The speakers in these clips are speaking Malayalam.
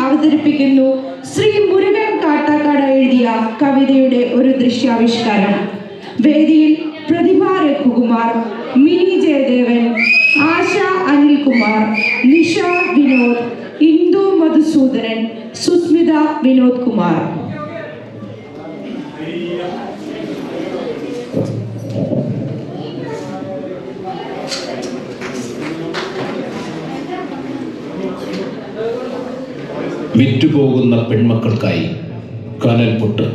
അവതരിപ്പിക്കുന്നു ശ്രീ മുരുകൻ കാട്ടാക്കാട് എഴുതിയ കവിതയുടെ ഒരു ദൃശ്യാവിഷ്കാരം. വേദിയിൽ പ്രതിഭ രഘുകുമാർ, മിനി ജയദേവൻ, ആശ അനിൽകുമാർ, നിഷ വിനോദ്, ഇന്ദു മധുസൂദനൻ, സുസ്മിത വിനോദ് കുമാർ. വിറ്റുപോകുന്ന പെൺമക്കൾക്കായി കനൽപൊട്ട്.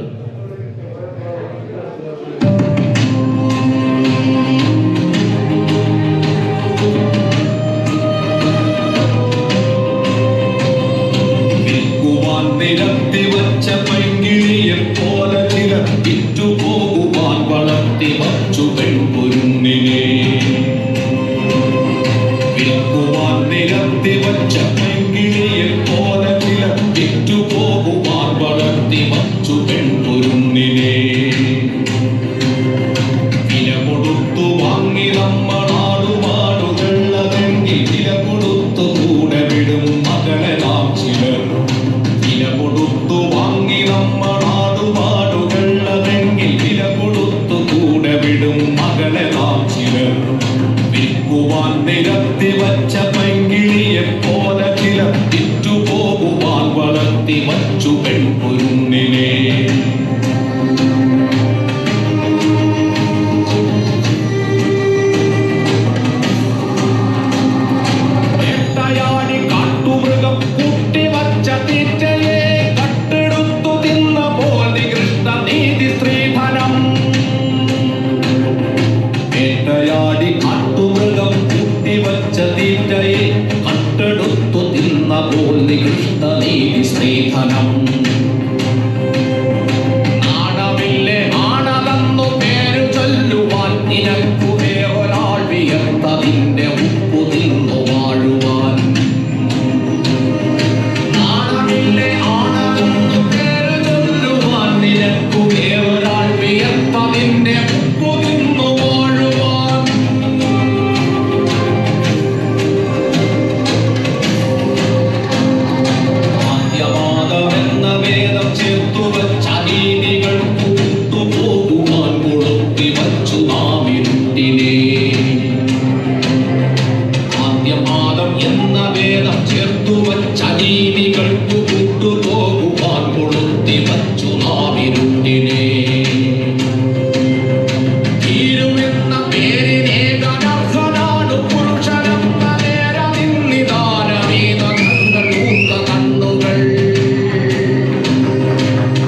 നിരത്തി വച്ച പൈങ്കിളിയെ പോലെ ചില വിറ്റുപോകുവാൻ വളർത്തി വച്ചു പെൺപൊരുന്നിനെ. വിൽക്കുവാൻ നിരത്തി വച്ച പൈങ്കിളിയെ പോലെ ചില വിറ്റുപോകുവാൻ വളർത്തി വച്ചു പെൺപൊരുന്നിനെ. വില കൊടുത്തു വാങ്ങി നമ്മളാടുമാടുകളതെങ്കിൽ വില കൊടുത്തു കൂടെ വിടും മകളെല്ലാം ചിലർ. വില കൊടുത്തു വാങ്ങി നമ്മളാടുമാടുകളതെങ്കിൽ വില കൊടുത്തു കൂടെ വിടും മകളെല്ലാം ചിലർ. വിൽക്കുവാൻ നിരത്തി വച്ച പൈങ്കിളിയെ പോലെ ചിലർ വിറ്റുപോകുവാൻ വളർത്തി വച്ചു പെൺപൊരുന്നിനെ. വേട്ടയാടി കാട്ടുമൃഗം കൂട്ടിവച്ച തീറ്റയെ കട്ടെടുത്തു തിന്ന പോലെ കൃഷ്ണനീതി സ്ത്രീധനം. വേട്ടയാടി കാട്ടുമൃഗം കൂട്ടിവച്ച തീറ്റയെ കട്ടെടുത്തു തിന്ന പോലെ കൃഷ്ണനീതി സ്ത്രീധനം. നാണമില്ലേ ആണതെന്നു പേരു ചൊല്ലുവാൻ നിനക്കു വേറൊരാൾ വിയർത്തതിന്റെ ഉപ്പു തിന്നു വാഴുവാൻ. നാണമില്ലേ ആണതെന്നു പേരു ചൊല്ലുവാൻ നിനക്കു വേറൊരാൾ വിയർത്തതിന്റെ ഉപ്പു തിന്നു വാഴുവാൻ. ആദ്യവാദമെന്ന വേദം ചേർത്തു വച്ച നീതികൾ കൂട്ടുപോകുവാൻ കൊളുത്തി വച്ചു നാം ഇരുട്ടിനെ. ആദ്യവാദം എന്ന വേദം ചേർത്തു വച്ച നീതികൾ കൂട്ടുപോകുവാൻ കൊളുത്തി വച്ചു നാം ഇരുട്ടിനെ. തീരുമെന്ന പേരിനേകനർഹനാണ് പുരുഷനെന്ന നേരനിന്നിദാനമീത കണ്ണുകൾ മൂത്ത കണ്ണുകൾ.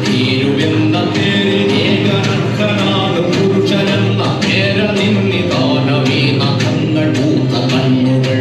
തീരുമെന്ന പേരിനേകനർഹനാണ് പുരുഷനെന്ന നേരനിന്നിദാനമീത കണ്ണുകൾ മൂത്ത കണ്ണുകൾ.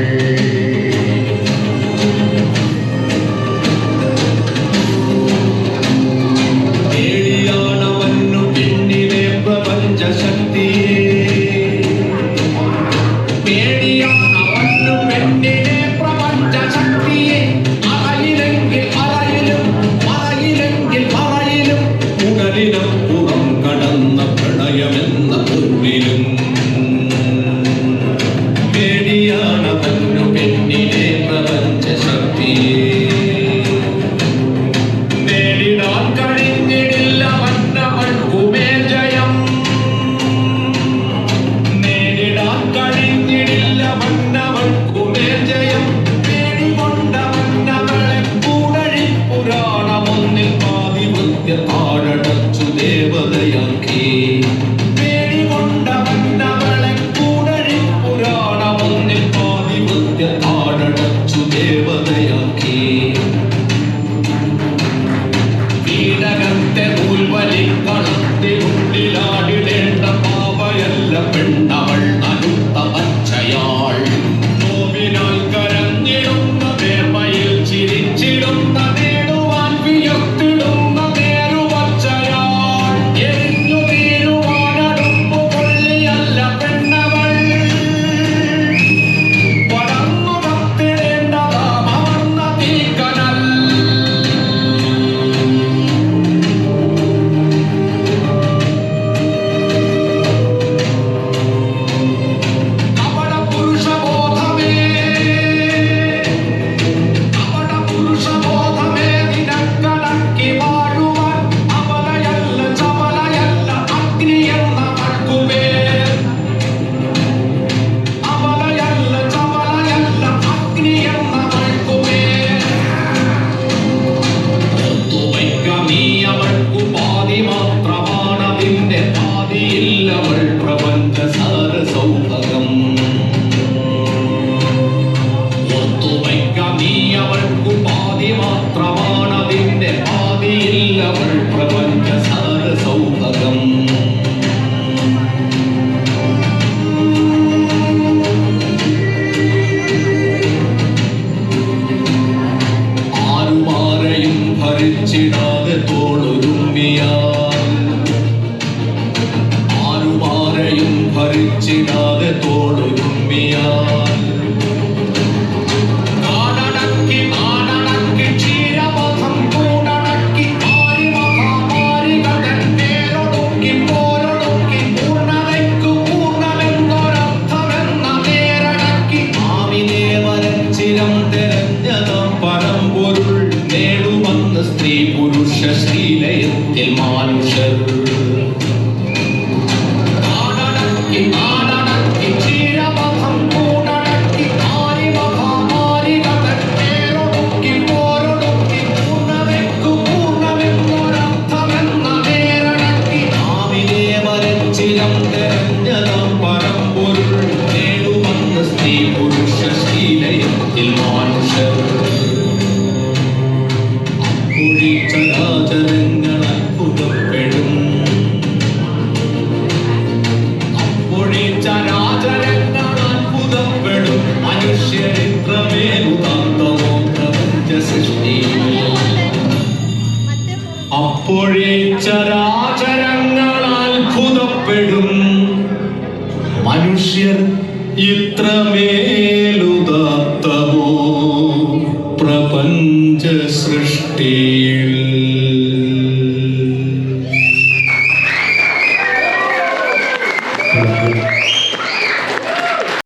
ഭരിച്ചിടാതെ തോളുരുമ്മിയാൽ ആരുമാരെയും ഭരിച്ചിടാതെ തോളുരുമ്മിയാൽ സ്ത്രീ പുരുഷ ശ്രീലയത്തിൽ മാനുഷർ സ്ത്രീ പുരുഷ ശ്രീലയത്തിൽ മാനുഷർ ചരാചരങ്ങൾ അത്ഭുതപ്പെടും ചരാചരങ്ങൾ അത്ഭുതപ്പെടും മനുഷ്യരിത്രമേലുതാന്തമോ പ്രപഞ്ച സൃഷ്ടി അപ്പോഴേ ചരാചരങ്ങൾ അത്ഭുതപ്പെടും മനുഷ്യർ ഇത്രമേലുതാത്തമോ പ്രപഞ്ച സൃഷ്ടി